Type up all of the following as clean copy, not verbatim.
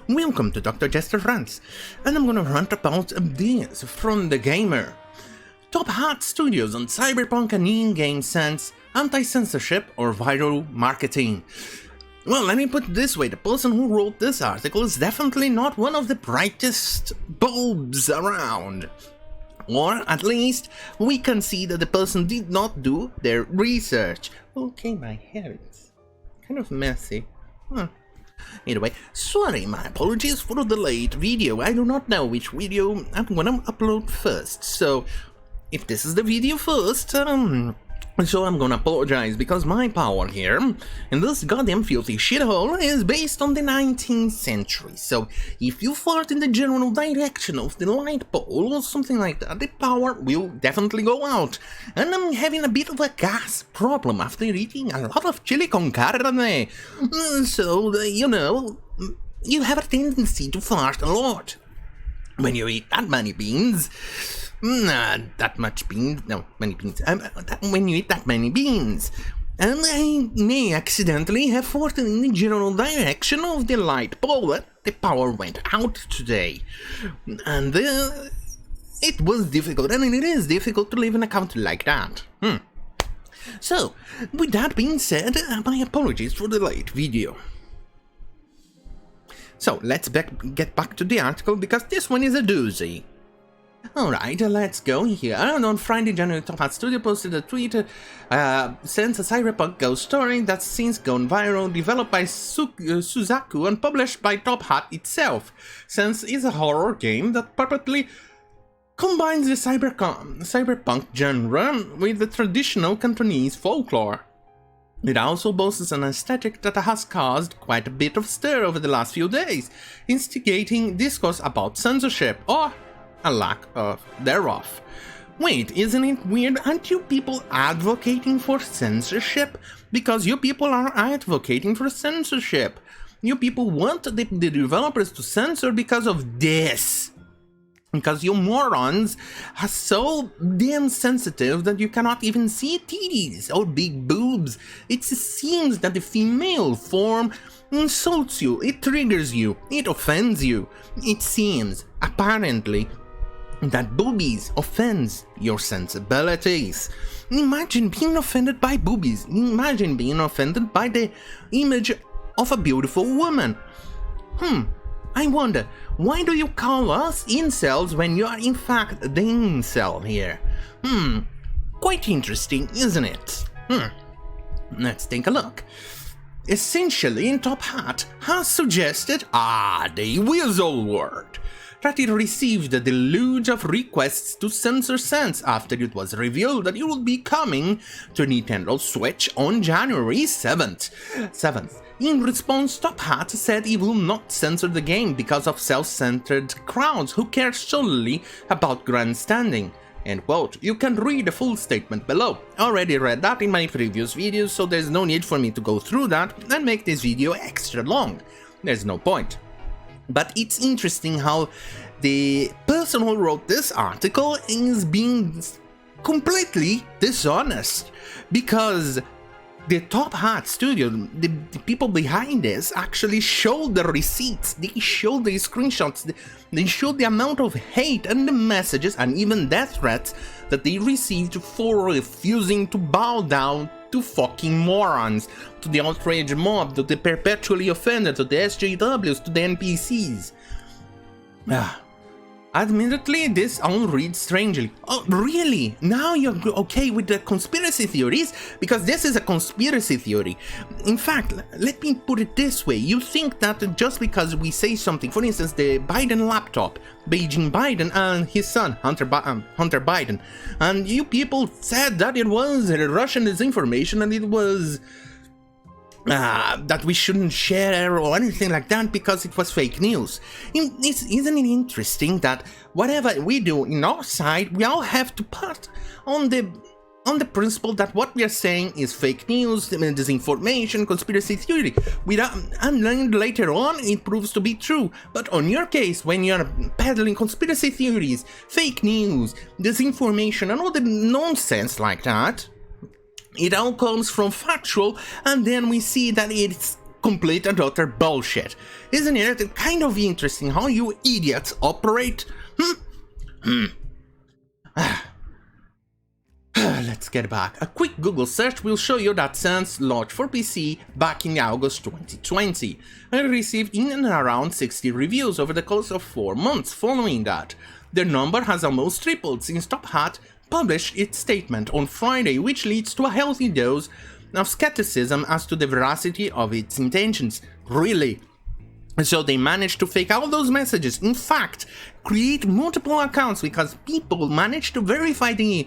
Welcome to Dr. Jester Rants, and I'm gonna rant about this from the gamer. Top hat studios on cyberpunk and in-game sense, anti-censorship or viral marketing. Well, let me put it this way, the person who wrote this article is definitely not one of the brightest bulbs around. Or, at least, we can see that the person did not do their research. Okay, my hair is kind of messy. Either way, sorry, my apologies for the delayed video. I do not know which video I'm gonna upload first. So, if this is the video first, so I'm gonna apologize because my power here in this goddamn filthy shithole is based on the 19th century. So if you fart in the general direction of the light pole or something like that, the power will definitely go out. And I'm having a bit of a gas problem after eating a lot of chili con carne. So, you know, you have a tendency to fart a lot. When you eat that many beans, when you eat that many beans, and I may accidentally have farted in the general direction of the light pole. The power went out today, and it was difficult, and it is difficult to live in a country like that. So, with that being said, my apologies for the late video. So, let's get back to the article, because this one is a doozy. Alright, let's go here. On Friday, January, Top Hat Studio posted a tweet since a cyberpunk ghost story that's since gone viral, developed by Suzaku and published by Top Hat itself. Sense is a horror game that perfectly combines the cyberpunk genre with the traditional Cantonese folklore. It also boasts an aesthetic that has caused quite a bit of stir over the last few days, instigating discourse about censorship, or a lack of thereof. Wait, isn't it weird? Aren't you people advocating for censorship? Because you people are advocating for censorship. You people want the developers to censor because of this. Because you morons are so damn sensitive that you cannot even see titties or big boobs. It seems that the female form insults you, it triggers you, it offends you. It seems, apparently, that boobies offends your sensibilities. Imagine being offended by boobies. Imagine being offended by the image of a beautiful woman. I wonder, why do you call us incels when you are in fact the incel here? Quite interesting, isn't it? Let's take a look. Essentially, in Top Hat has suggested, the weasel word, that it received a deluge of requests to censor Sense after it was revealed that it would be coming to Nintendo Switch on January 7th. In response, Top Hat said he will not censor the game because of self-centered crowds who care solely about grandstanding. End quote. You can read the full statement below. I already read that in my previous videos, so there's no need for me to go through that and make this video extra long. There's no point. But it's interesting how the person who wrote this article is being completely dishonest, because the Top Hat studio, the people behind this, actually showed the receipts, they showed the screenshots, they showed the amount of hate and the messages and even death threats that they received for refusing to bow down to fucking morons, to the outrage mob, to the perpetually offended, to the SJWs, to the NPCs. Admittedly, this all reads strangely. Oh, really? Now you're okay with the conspiracy theories? Because this is a conspiracy theory. In fact, let me put it this way. You think that just because we say something, for instance, the Biden laptop, Beijing Biden and his son, Hunter Biden, and you people said that it was Russian disinformation and it was that we shouldn't share or anything like that because it was fake news. Isn't it interesting that whatever we do in our side, we all have to put on the principle that what we are saying is fake news, disinformation, conspiracy theory, and then later on it proves to be true. But on your case, when you're peddling conspiracy theories, fake news, disinformation, and all the nonsense like that, it all comes from factual, and then we see that it's complete and utter bullshit. Isn't it kind of interesting how you idiots operate? Let's get back. A quick Google search will show you that Suspense launched for PC back in August 2020 and received in and around 60 reviews over the course of 4 months following that. The number has almost tripled since Top Hat published its statement on Friday, which leads to a healthy dose of skepticism as to the veracity of its intentions. Really? So they managed to fake all those messages, in fact, create multiple accounts because people managed to verify the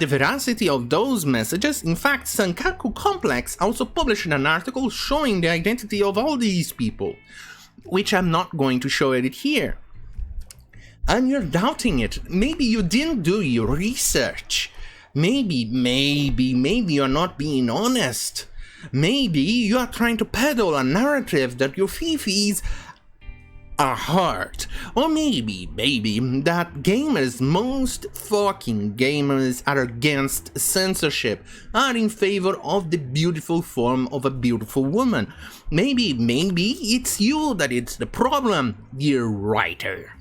veracity of those messages. In fact, Sankaku Complex also published an article showing the identity of all these people, which I'm not going to show it here. And you're doubting it. Maybe you didn't do your research. Maybe you're not being honest. Maybe you are trying to peddle a narrative that your fifis are hurt. Or maybe that gamers, most fucking gamers, are against censorship, are in favor of the beautiful form of a beautiful woman. Maybe it's you that it's the problem, dear writer.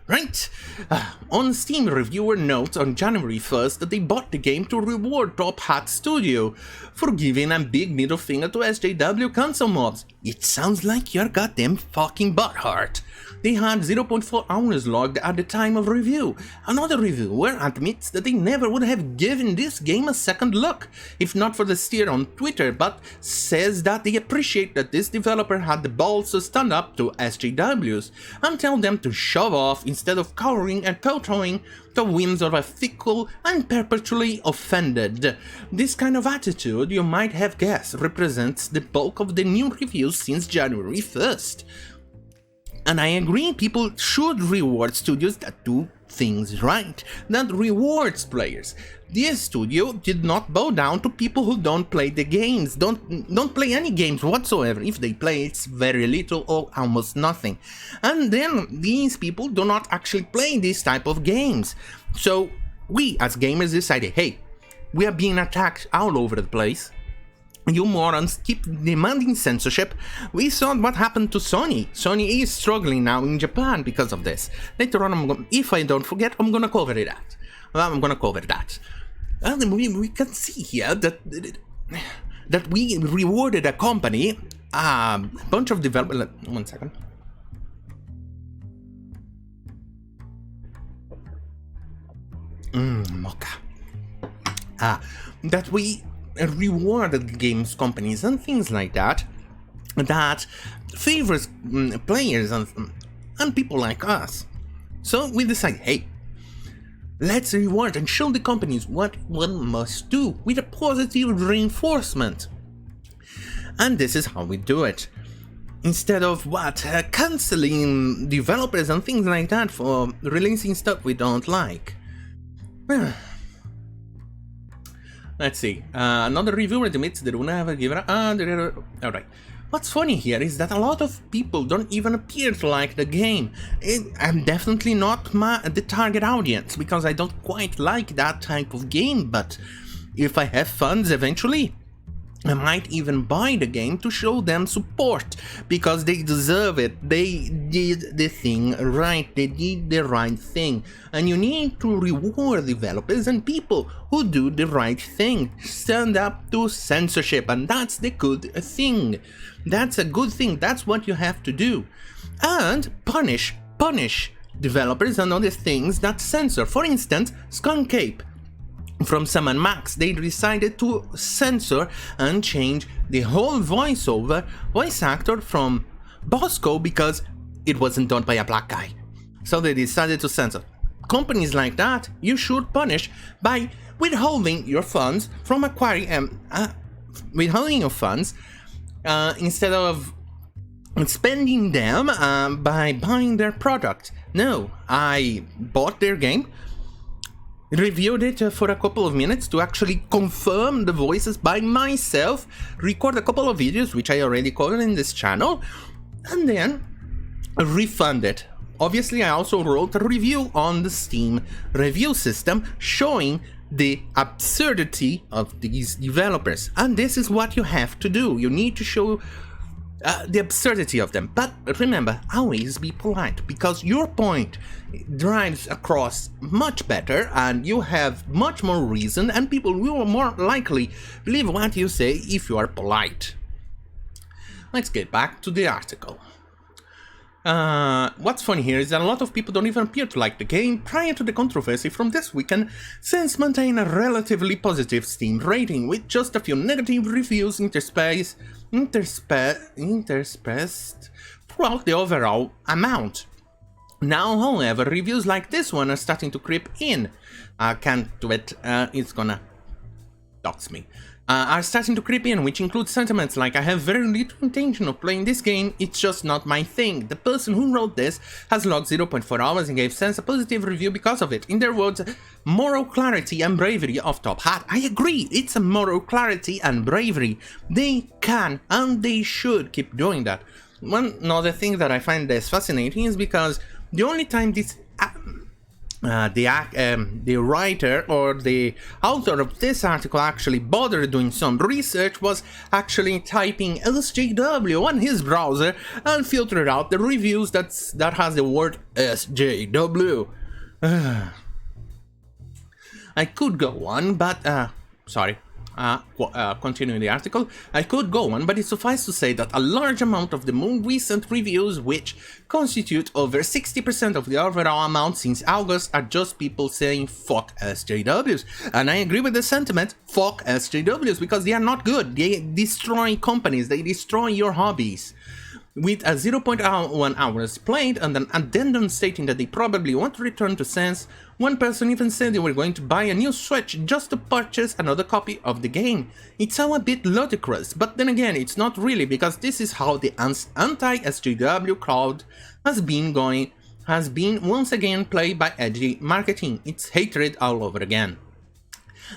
Right? On Steam, reviewer notes on January 1st that they bought the game to reward Top Hat Studio for giving a big middle finger to SJW console mobs. It sounds like you're goddamn fucking butthurt. They had 0.4 hours logged at the time of review. Another reviewer admits that they never would have given this game a second look, if not for the steer on Twitter, but says that they appreciate that this developer had the balls to stand up to SJWs and tell them to shove off instead of cowering and kowtowing the whims of a fickle and perpetually offended. This kind of attitude, you might have guessed, represents the bulk of the new reviews since January 1st. And I agree, people should reward studios that do things right, that rewards players. This studio did not bow down to people who don't play the games, don't play any games whatsoever. If they play, it's very little or almost nothing. And then these people do not actually play this type of games. So we as gamers decided, hey, we are being attacked all over the place. You morons keep demanding censorship. We saw what happened to Sony. Sony is struggling now in Japan because of this. Later on, if I don't forget, I'm gonna cover that. And we can see here that we rewarded a company, a bunch of developers. 1 second. Mocha. That we rewarded games companies and things like that favors players and people like us. So we decide, hey, let's reward and show the companies what one must do with a positive reinforcement. And this is how we do it. Instead of canceling developers and things like that for releasing stuff we don't like. Let's see. Another reviewer admits they don't have a given. Alright. What's funny here is that a lot of people don't even appear to like the game. I'm definitely not the target audience because I don't quite like that type of game, but if I have funds eventually, I might even buy the game to show them support, because they deserve it. They did the thing right, they did the right thing, and you need to reward developers and people who do the right thing, stand up to censorship, and that's the good thing. That's a good thing, that's what you have to do. And punish developers and other things that censor. For instance, Skunk Ape. From Sam & Max, they decided to censor and change the whole voice actor from Bosco because it wasn't done by a black guy. So they decided to censor. Companies like that, you should punish by withholding your funds from acquiring, withholding your funds instead of spending them by buying their product. No, I bought their game, reviewed it for a couple of minutes to actually confirm the voices by myself, record a couple of videos, which I already covered in this channel, and then refund it. Obviously, I also wrote a review on the Steam review system showing the absurdity of these developers. And this is what you have to do. You need to show the absurdity of them. But remember, always be polite, because your point drives across much better and you have much more reason, and people will more likely believe what you say if you are polite. Let's get back to the article. What's funny here is that a lot of people don't even appear to like the game prior to the controversy from this weekend, since maintaining a relatively positive Steam rating, with just a few negative reviews interspersed throughout the overall amount. Now, however, reviews like this one are starting to creep in. Can't do it, it's gonna dox me. Are starting to creep in, which includes sentiments like, I have very little intention of playing this game, it's just not my thing. The person who wrote this has logged 0.4 hours and gave Sense a positive review because of it. In their words, moral clarity and bravery of Top Hat. I agree, it's a moral clarity and bravery. They can and they should keep doing that. One other thing that I find this fascinating is because the only time this the writer or the author of this article actually bothered doing some research was actually typing SJW on his browser and filtered out the reviews that has the word SJW. I could go on, but continuing the article, I could go on, but it suffices to say that a large amount of the more recent reviews, which constitute over 60% of the overall amount since August, are just people saying fuck SJWs. And I agree with the sentiment, fuck SJWs, because they are not good. They destroy companies, they destroy your hobbies. With a 0.1 hours played and an addendum stating that they probably won't return to Sense, one person even said they were going to buy a new Switch just to purchase another copy of the game. It's all a bit ludicrous, but then again, it's not really, because this is how the anti-sjw crowd has been once again played by edgy marketing. It's hatred all over again.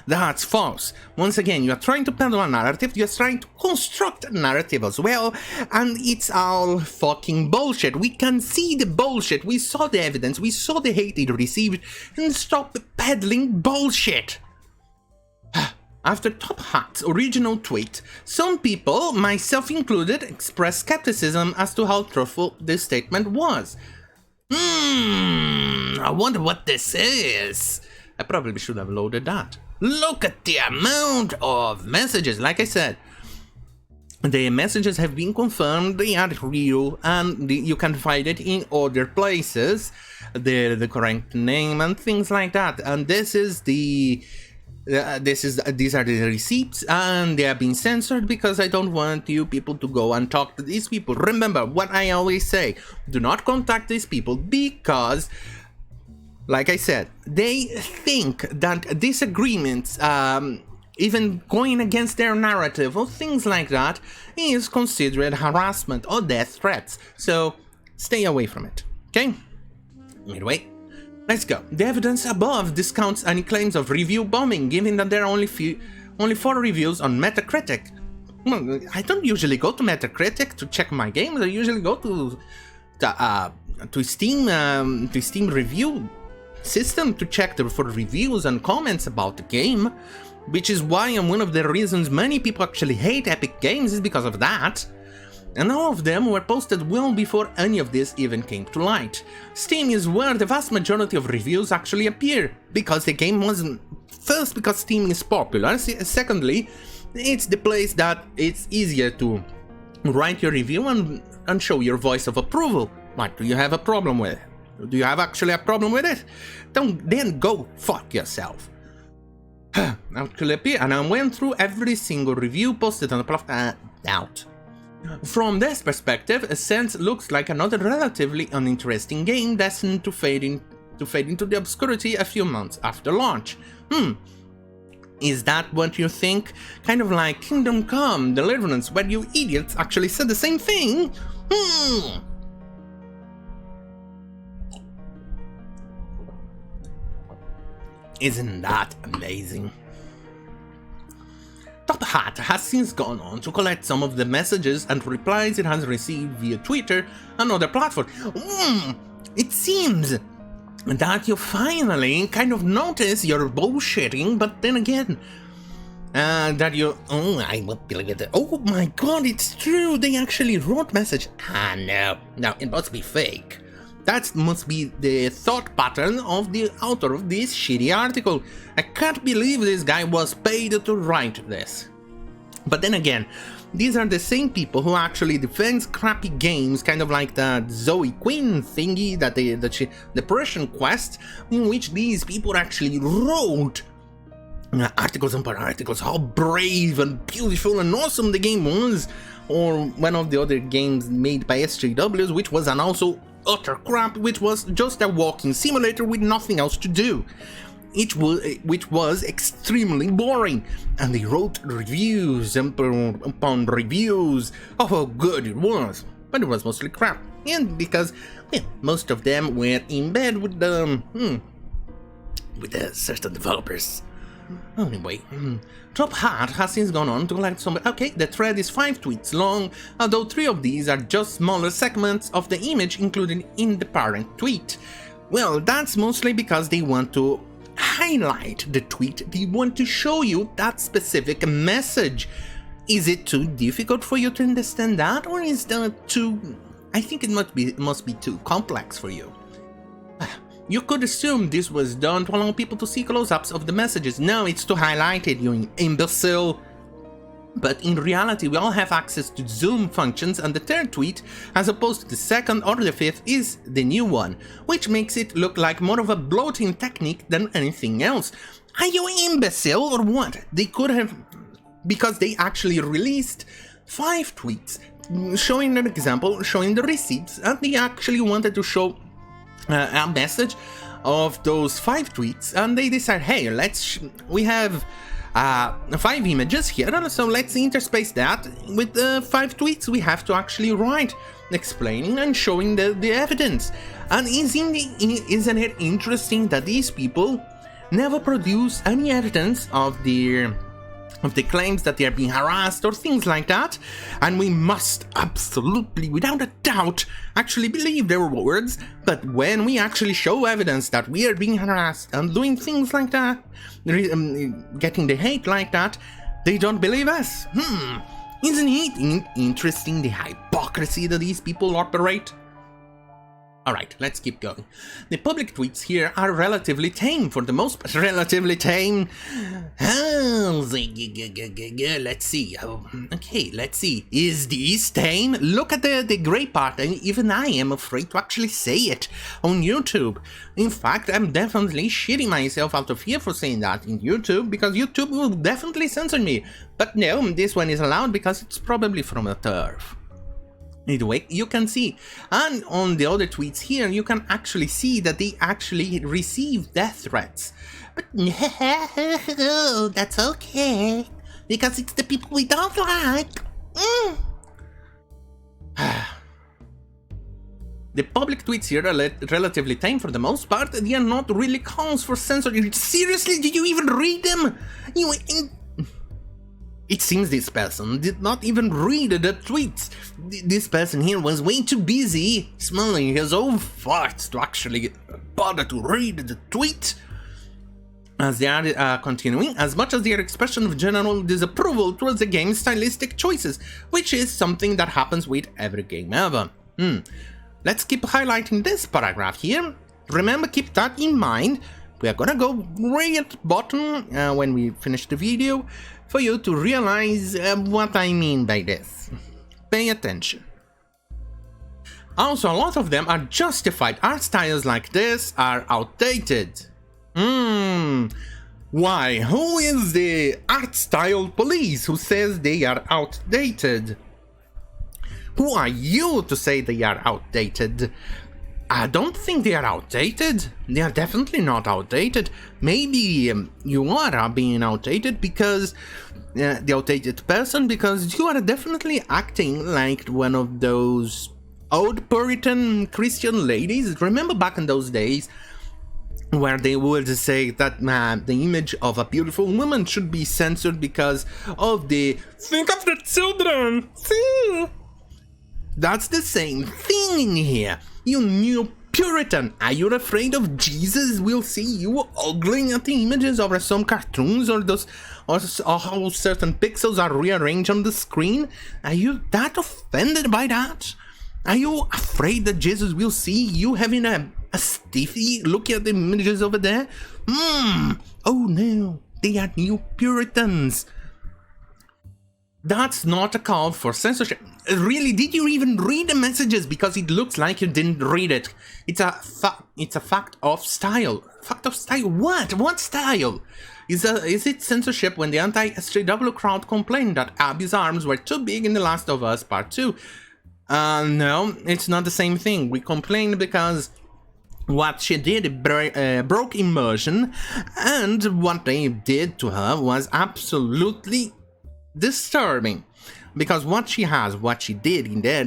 That's false. Once again, you are trying to peddle a narrative, you are trying to construct a narrative as well, and it's all fucking bullshit. We can see the bullshit, we saw the evidence, we saw the hate it received, and stop peddling bullshit. After Top Hat's original tweet, some people, myself included, expressed skepticism as to how truthful this statement was. I wonder what this is. I probably should have loaded that. Look at the amount of messages. Like I said, the messages have been confirmed, they are real, and you can find it in other places, the correct name and things like that. And this is these are the receipts, and they have been censored because I don't want you people to go and talk to these people. Remember what I always say, do not contact these people, because like I said, they think that disagreements, even going against their narrative or things like that, is considered harassment or death threats. So stay away from it, okay? Anyway, let's go. The evidence above discounts any claims of review bombing, given that there are only 4 reviews on Metacritic. Well, I don't usually go to Metacritic to check my games. I usually go to Steam review system to check for reviews and comments about the game, which is why, and one of the reasons many people actually hate Epic Games is because of that. And all of them were posted well before any of this even came to light. Steam is where the vast majority of reviews actually appear, because the game wasn't... First, because Steam is popular, secondly, it's the place that it's easier to write your review and show your voice of approval. What do you have a problem with? Do you have actually a problem with it? Then go fuck yourself. And I went through every single review posted on the platform. From this perspective, Sense looks like another relatively uninteresting game destined to fade into the obscurity a few months after launch. Is that what you think? Kind of like Kingdom Come Deliverance, where you idiots actually said the same thing? Isn't that amazing? Top Hat has since gone on to collect some of the messages and replies it has received via Twitter and other platforms. It seems that you finally kind of notice you're bullshitting, but then again, that you, oh, I won't believe it. Oh my god, it's true, they actually wrote message. Ah, no, it must be fake. That must be the thought pattern of the author of this shitty article. I can't believe this guy was paid to write this. But then again, these are the same people who actually defends crappy games, kind of like the Zoe Quinn thingy, that the Persian Quest, in which these people actually wrote articles upon articles, how brave and beautiful and awesome the game was, or one of the other games made by SJWs, which was an also utter crap, which was just a walking simulator with nothing else to do. Which was extremely boring, and they wrote reviews upon reviews of how good it was, but it was mostly crap, and because, well, most of them were in bed with the certain developers. Anyway, Top Hat has since gone on to like some. Okay, the thread is 5 tweets long, although 3 of these are just smaller segments of the image included in the parent tweet. Well, that's mostly because they want to highlight the tweet, they want to show you that specific message. Is it too difficult for you to understand that, or is that too... I think it must be too complex for you. You could assume this was done to allow people to see close-ups of the messages. No, it's to highlight it, you imbecile. But in reality, we all have access to zoom functions, and the third tweet, as opposed to the second or the fifth, is the new one, which makes it look like more of a bloating technique than anything else. Are you imbecile or what? They could have... because they actually released 5 tweets, showing an example, showing the receipts, and they actually wanted to show a message of those 5 tweets, and they decided, hey, we have 5 images here, so let's interspace that with the 5 tweets we have to actually write, explaining and showing the evidence. And isn't it interesting that these people never produce any evidence of the claims that they are being harassed or things like that, and we must absolutely, without a doubt, actually believe their words. But when we actually show evidence that we are being harassed and doing things like that, getting the hate like that, they don't believe us. Isn't it interesting, the hypocrisy that these people operate? Alright, let's keep going. The public tweets here are relatively tame, for the most part. Relatively tame. Let's see. Okay, let's see. Is this tame? Look at the grey part, and even I am afraid to actually say it on YouTube. In fact, I'm definitely shitting myself out of here for saying that in YouTube, because YouTube will definitely censor me. But no, this one is allowed because it's probably from a turf. Anyway, you can see, and on the other tweets here, you can actually see that they actually receive death threats. But no, that's okay, because it's the people we don't like. The public tweets here are relatively tame for the most part. They are not really calls for censorship. Seriously, did you even read them? It seems this person did not even read the tweets. This person here was way too busy smelling his own farts to actually bother to read the tweet. As they are continuing, as much as their expression of general disapproval towards the game's stylistic choices, which is something that happens with every game ever. Let's keep highlighting this paragraph here. Remember, keep that in mind. We are gonna go way at the bottom when we finish the video for you to realize what I mean by this. Pay attention. Also, a lot of them are justified. Art styles like this are outdated. Why? Who is the art style police who says they are outdated? Who are you to say they are outdated? I don't think they are outdated. They are definitely not outdated. Maybe you are being outdated because the outdated person, because you are definitely acting like one of those old Puritan Christian ladies. Remember back in those days where they would say that the image of a beautiful woman should be censored because of the think of the children. See? That's the same thing in here. You new Puritan, are you afraid of Jesus will see you ogling at the images of some cartoons or how certain pixels are rearranged on the screen? Are you that offended by that? Are you afraid that Jesus will see you having a stiffy looking at the images over there? Oh no, they are new Puritans. That's not a call for censorship. Really, did you even read the messages? Because it looks like you didn't read it. It's a fact of style. Fact of style? What? What style? Is it censorship when the anti-sjw crowd complained that Abby's arms were too big in The Last of Us Part 2? No, it's not the same thing. We complained because what she did broke immersion, and what they did to her was absolutely disturbing. Because what she did in there,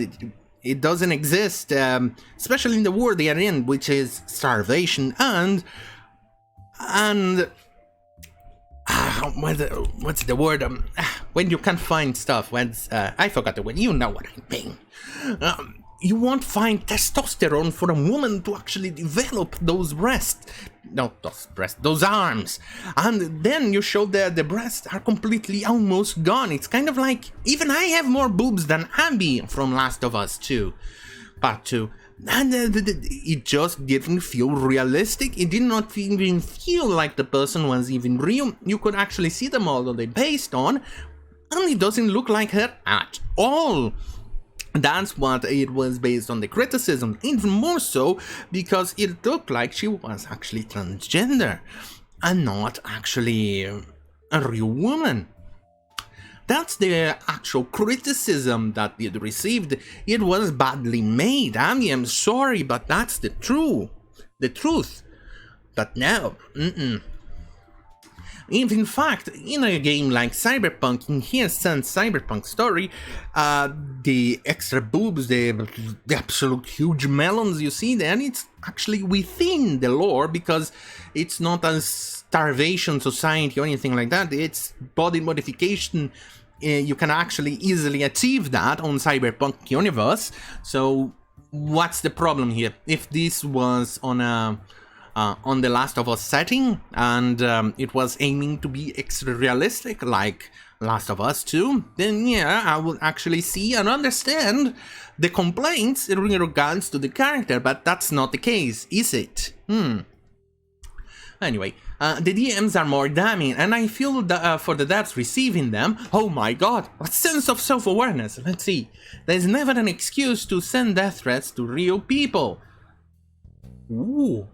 it doesn't exist, especially in the world they are in, which is starvation and what's the word? When you can't find stuff. I forgot the word. You know what I mean. You won't find testosterone for a woman to actually develop those breasts. Not those breasts, those arms. And then you show that the breasts are completely almost gone. It's kind of like, even I have more boobs than Abby from Last of Us 2, Part 2. And it just didn't feel realistic. It did not even feel like the person was even real. You could actually see the model they based on, and it doesn't look like her at all. That's what it was based on the criticism, even more so because it looked like she was actually transgender and not actually a real woman. That's the actual criticism that it received. It was badly made. I am sorry, but that's the truth. But now, If in fact, in a game like Cyberpunk, in his sense Cyberpunk story, the extra boobs, the absolute huge melons you see there, it's actually within the lore because it's not a starvation society or anything like that. It's body modification. You can actually easily achieve that on Cyberpunk universe. So what's the problem here? If this was on the Last of Us setting, and it was aiming to be extra realistic like Last of Us 2, then yeah, I would actually see and understand the complaints in regards to the character, but that's not the case, is it? Anyway, the DMs are more damning, and I feel that for the devs receiving them, oh my god, what sense of self-awareness. Let's see. There's never an excuse to send death threats to real people. Ooh.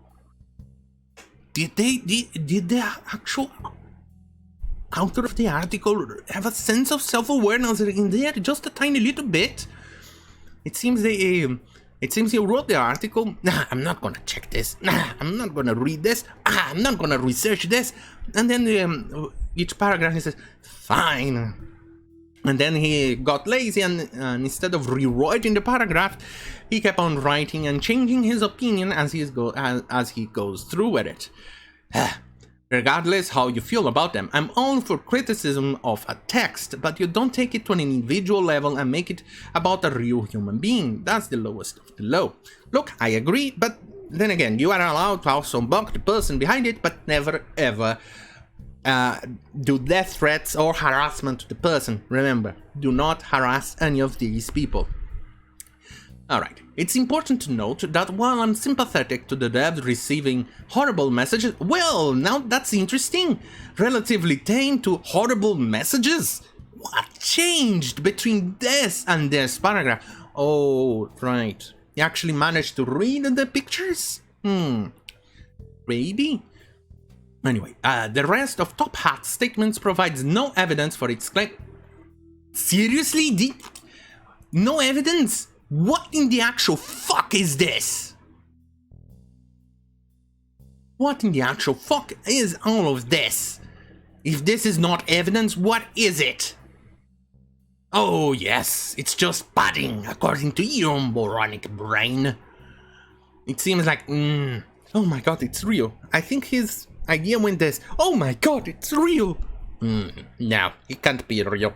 Did the actual author of the article have a sense of self-awareness in there? Just a tiny little bit? It seems he wrote the article. Nah, I'm not gonna check this. Nah, I'm not gonna read this. I'm not gonna research this. And then each paragraph he says, fine. And then he got lazy and instead of rewriting the paragraph, he kept on writing and changing his opinion as he goes through with it. Regardless how you feel about them, I'm all for criticism of a text, but you don't take it to an individual level and make it about a real human being. That's the lowest of the low. Look, I agree, but then again, you are allowed to also mock the person behind it, but never ever do death threats or harassment to the person. Remember, do not harass any of these people. Alright, it's important to note that while I'm sympathetic to the devs receiving horrible messages, well, now that's interesting. Relatively tame to horrible messages? What changed between this and this paragraph? Oh, right. You actually managed to read the pictures? Maybe? Anyway, the rest of Top Hat's statements provides no evidence for its claim. Seriously? No evidence? What in the actual fuck is this? What in the actual fuck is all of this? If this is not evidence, what is it? Oh yes, it's just padding, according to your moronic brain. It seems like, oh my god, it's real. I think his idea went this, oh my god, it's real. No, it can't be real.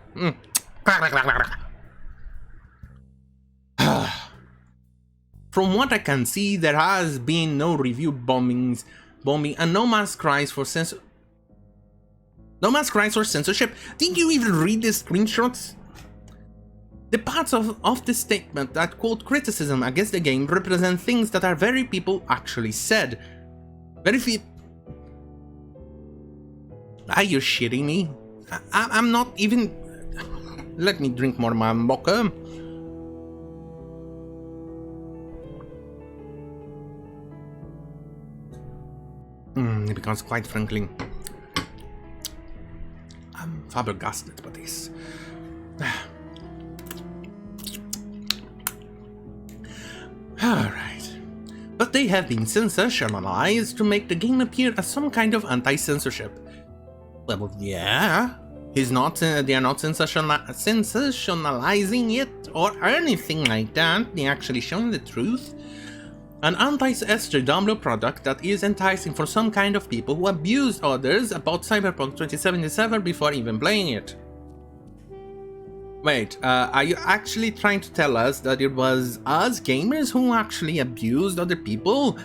From what I can see, there has been no review bombing, and no mass cries for censorship. Did you even read the screenshots? The parts of the statement that quote criticism against the game represent things that are very people actually said. Very few. Are you shitting me? I'm not even. Let me drink more Mamboka. Because quite frankly, I'm flabbergasted by this. Alright. But they have been sensationalized to make the game appear as some kind of anti-censorship. Well, yeah. They are not sensationalizing it or anything like that. They're actually showing the truth. An anti-SJW product that is enticing for some kind of people who abuse others about Cyberpunk 2077 before even playing it. Wait, are you actually trying to tell us that it was us gamers who actually abused other people?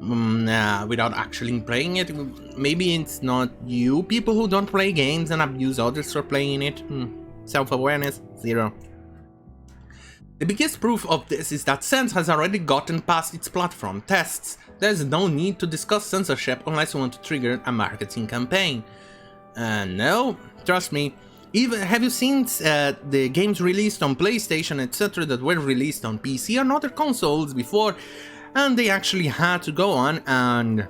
Without actually playing it? Maybe it's not you people who don't play games and abuse others for playing it? Self-awareness? Zero. The biggest proof of this is that Sense has already gotten past its platform tests. There's no need to discuss censorship unless you want to trigger a marketing campaign. No, trust me. Even have you seen the games released on PlayStation, etc. that were released on PC and other consoles before, and they actually had to go and add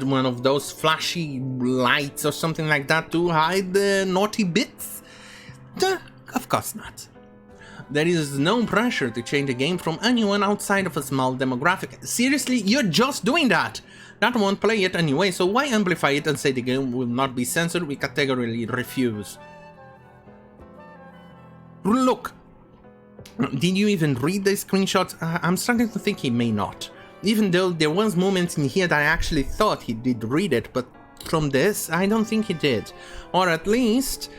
one of those flashy lights or something like that to hide the naughty bits? Of course not. There is no pressure to change the game from anyone outside of a small demographic. Seriously, you're just doing that! That won't play it anyway, so why amplify it and say the game will not be censored? We categorically refuse. Look! Did you even read the screenshots? I'm starting to think he may not. Even though there was moments in here that I actually thought he did read it, but from this, I don't think he did. Or at least...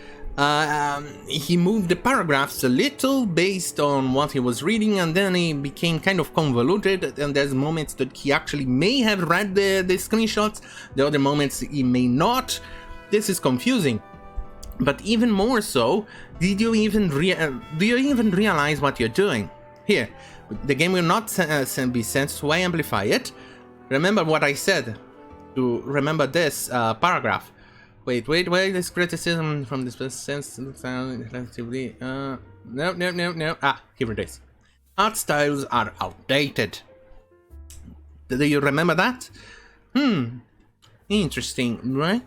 he moved the paragraphs a little based on what he was reading, and then he became kind of convoluted, and there's moments that he actually may have read the screenshots, the other moments he may not. This is confusing. But even more so, do you even realize what you're doing? Here, the game will not be censored, so I amplify it. Remember what I said, to remember this paragraph. Wait, this criticism from this sense relatively, no. Here it is. Art styles are outdated. Do you remember that? Interesting, right?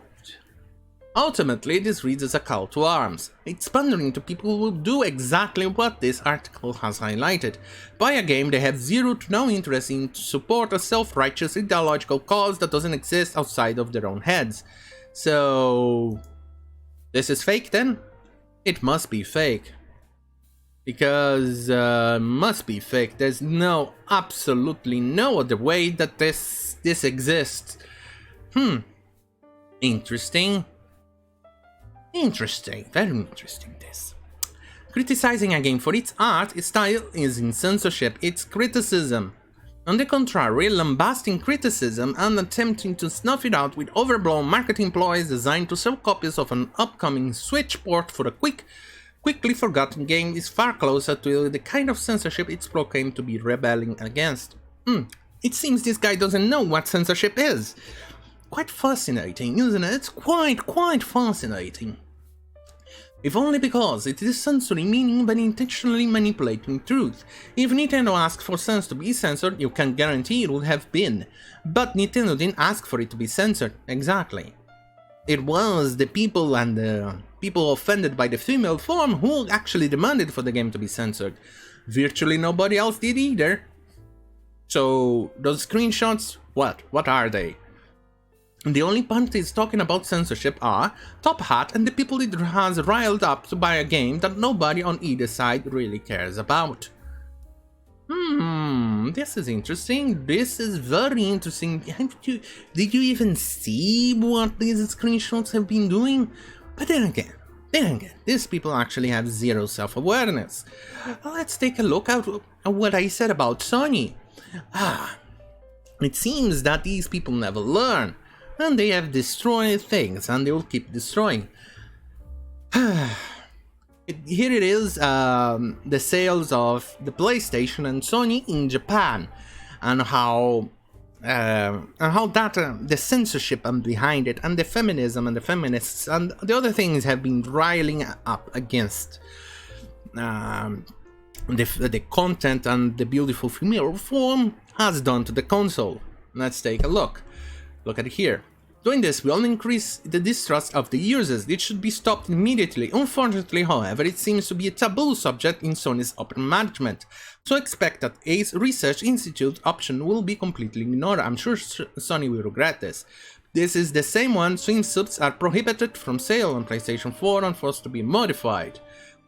Ultimately, this reads as a call to arms. It's pandering to people who do exactly what this article has highlighted. Buy a game they have zero to no interest in to support a self-righteous ideological cause that doesn't exist outside of their own heads. So, this is fake then? It must be fake. Because, must be fake. There's absolutely no other way that this exists. Interesting. Very interesting this. Criticizing a game for its art style isn't censorship, it's criticism. On the contrary, lambasting criticism and attempting to snuff it out with overblown marketing ploys designed to sell copies of an upcoming Switch port for a quickly forgotten game is far closer to the kind of censorship it's proclaimed to be rebelling against. It seems this guy doesn't know what censorship is. Quite fascinating, isn't it? It's quite fascinating. If only because it is censoring meaning by intentionally manipulating truth. If Nintendo asked for Sense to be censored, you can guarantee it would have been. But Nintendo didn't ask for it to be censored, exactly. It was the people and the people offended by the female form who actually demanded for the game to be censored. Virtually nobody else did either. So, those screenshots, what are they? The only parties talking about censorship are Top Hat and the people it has riled up to buy a game that nobody on either side really cares about. This is interesting. This is very interesting. Did you even see what these screenshots have been doing? But then again, Then again, these people actually have zero self-awareness. Let's take a look at what I said about Sony. It seems that these people never learn, and they have destroyed things, and they will keep destroying. Here it is, the sales of the PlayStation and Sony in Japan, and how the censorship behind it, and the feminism and the feminists and the other things have been riling up against the content and the beautiful female form has done to the console. Let's take a look. Look at it here. Doing this will increase the distrust of the users. It should be stopped immediately. Unfortunately, however, it seems to be a taboo subject in Sony's upper management. So expect that Ace Research Institute option will be completely ignored. I'm sure Sony will regret this. This is the same one swimsuits are prohibited from sale on PlayStation 4 and forced to be modified.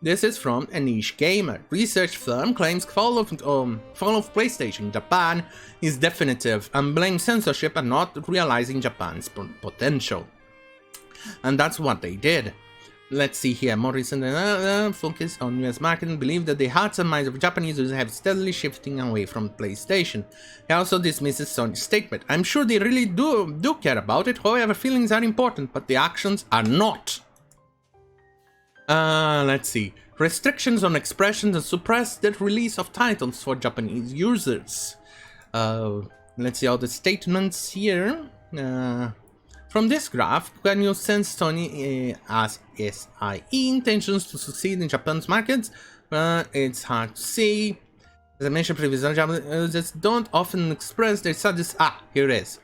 This is from a niche gamer. Research firm claims fall of PlayStation Japan is definitive and blames censorship and not realizing Japan's potential. And that's what they did. Let's see here, more recent focus on US market and believe that the hearts and minds of Japanese users have steadily shifting away from PlayStation. He also dismisses Sony's statement. I'm sure they really do care about it, however feelings are important, but the actions are not. Let's see. Restrictions on expressions and suppress the release of titles for Japanese users. Let's see all the statements here. From this graph, can you sense Sony as SIE intentions to succeed in Japan's markets? It's hard to say. As I mentioned previously, Japanese users don't often express their satisfaction. Here it is.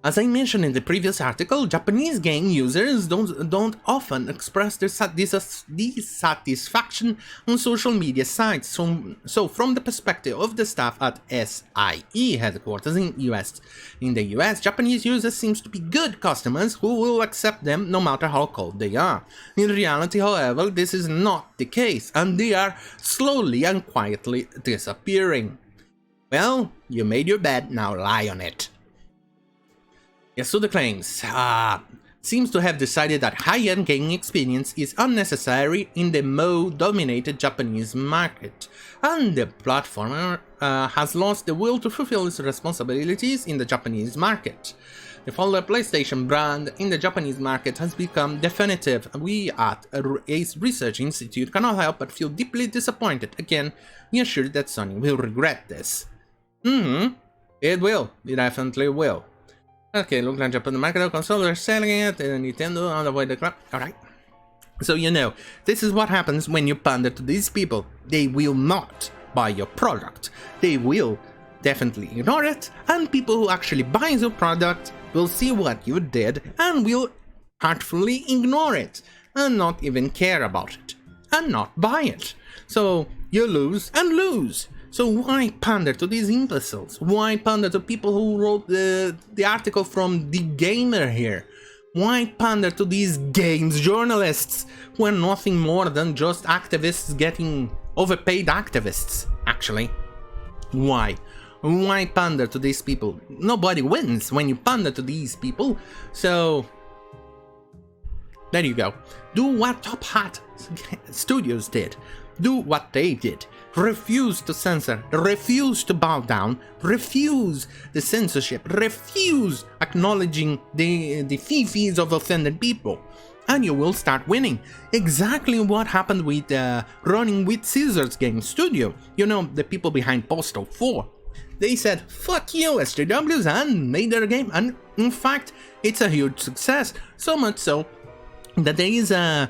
As I mentioned in the previous article, Japanese game users don't often express their dissatisfaction on social media sites. So from the perspective of the staff at SIE headquarters in the US, Japanese users seems to be good customers who will accept them no matter how cold they are. In reality, however, this is not the case, and they are slowly and quietly disappearing. Well, you made your bed, now lie on it. Yasuda claims, seems to have decided that high-end gaming experience is unnecessary in the MOE-dominated Japanese market, and the platformer has lost the will to fulfill its responsibilities in the Japanese market. The Parler PlayStation brand in the Japanese market has become definitive. We at Ace Research Institute cannot help but feel deeply disappointed. Again, we are sure that Sony will regret this. It will. It definitely will. Okay, look like Japan market console, they're selling it, Nintendo on the way the crap. Alright. So you know, this is what happens when you pander to these people. They will not buy your product. They will definitely ignore it, and people who actually buy your product will see what you did and will heartfully ignore it and not even care about it and not buy it. So you lose and lose. So why pander to these imbeciles? Why pander to people who wrote the article from The Gamer here? Why pander to these games journalists who are nothing more than just activists getting overpaid activists, actually? Why? Why pander to these people? Nobody wins when you pander to these people, so there you go. Do what Top Hat Studios did. Do what they did. Refuse to censor, refuse to bow down, refuse the censorship, refuse acknowledging the fifis of offended people, and you will start winning. Exactly what happened with Running with Scissors game studio. You know, the people behind Postal 4. They said, fuck you SJWs, and made their game, and in fact, it's a huge success. So much so that there is a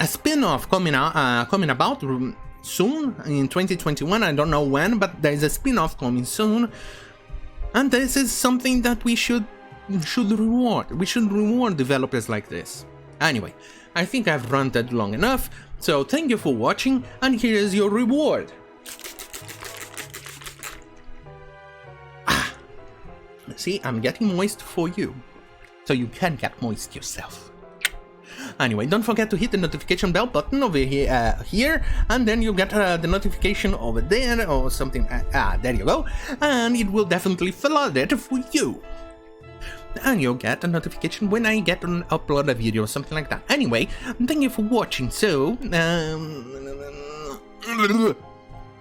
spin-off coming about soon in 2021. I don't know when, but there is a spin-off coming soon, and this is something that we should reward. We should reward developers like this. Anyway, I think I've ranted long enough, so thank you for watching, and here is your reward. See, I'm getting moist for you, so you can get moist yourself. Anyway, don't forget to hit the notification bell button over here, and then you get the notification over there or something. There you go, and it will definitely flood it for you. and you'll get a notification when I get an upload a video or something like that. Anyway, thank you for watching, so,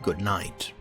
good night.